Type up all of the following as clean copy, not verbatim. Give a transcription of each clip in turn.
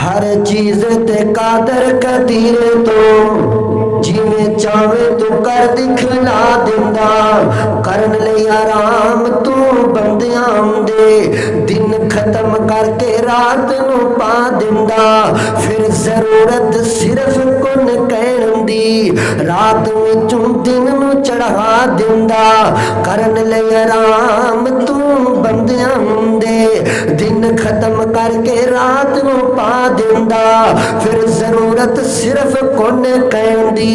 हर चीज ते कादर कदीर तो जिमें चावे तू कर दिखला दिंदा करन ले आराम तू बंदियां दे दिन खत्म करके रात नू पा दिंदा फिर जरूरत सिर्फ कुन कहन दी रात विचों दिन नू चढ़ा दिंदा करन ले आराम तू बंदियां दे दिन खत्म करके रात नू पा दिंदा फिर जरूरत सिर्फ कुन कहन दी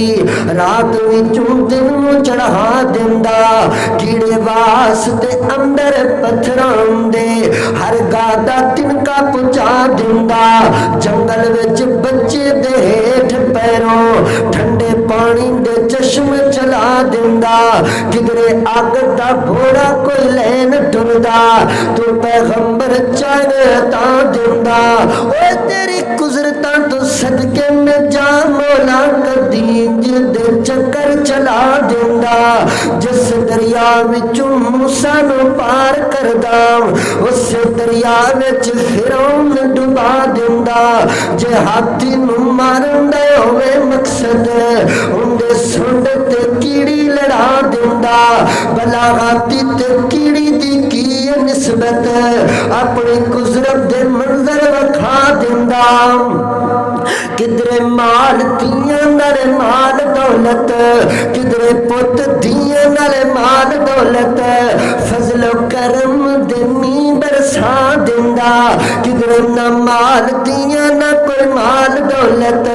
रात विचों दिन नू चढ़ा दिंदा कीड़े वास्ते अंदर पत्थरां दे हर गादा तिनका पुचा दिंदा जंगल विच बच्चे दे हेठ पैरों ठंडे पानी दे चश्मे चला दिंदा किधरे अग दा घोड़ा कोई लैन टुरदा तू पैगंबर चाहता दिंदा ओए तेरी कुदरतां तो सदके में जा मौला कदीम दे चक्कर चला दिंदा जिस दरिया विचों मूसा नू पार करदा उस दरिया विच फिरौन डुबा दिंदा जे हाथी नू मारन दा होवे मकसद उंदे सुंड ते कीड़ी लड़ा दिंदा भला हाथी ते कीड़ी दी की निस्बत अपनी कुदरत दे मंजर वखा दिंदा किधरे माल दियां नाले माल दौलत किधरे पुत दियां नाले माल दौलत फजलो करम दे नी बरसा दिंदा किधरे ना माल दियां ना कोई माल दौलत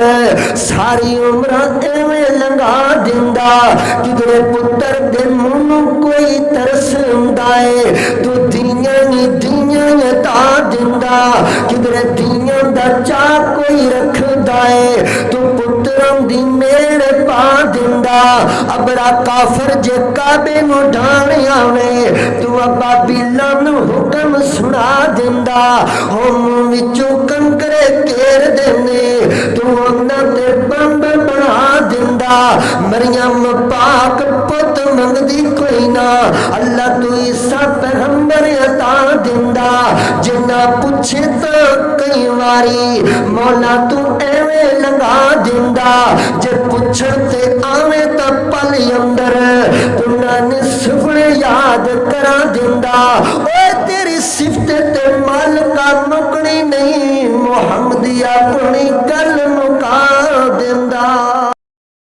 सारी उम्र एवें लंघा दिंदा किधरे पुत्र दे मुंह कोई तरस हुंदा है तू दियां नी दियां ता दिंदा किधरे दियां दा चा कोई रखदा है तू पुत्रों दी मेड़ पा दिंदा अबरा काफर जे काबे नू ढाण आवे तू अब्बा बिल्ला नू हुक्म सुना दिंदा हो मुंह विचों कंकरे घेर देने तू उन्हां ते बंब बना दिंदा मरियम पाक पुत मंगदी कोई ना अल्लाह तू ईसा पैगंबर अता दिंदा जिन्ना पूछे तो कई वारी मौला तू एवें लंघा दिंदा जे पुछण ते आवे तां पल अंदर तू नानी सुपने याद करा दिंदा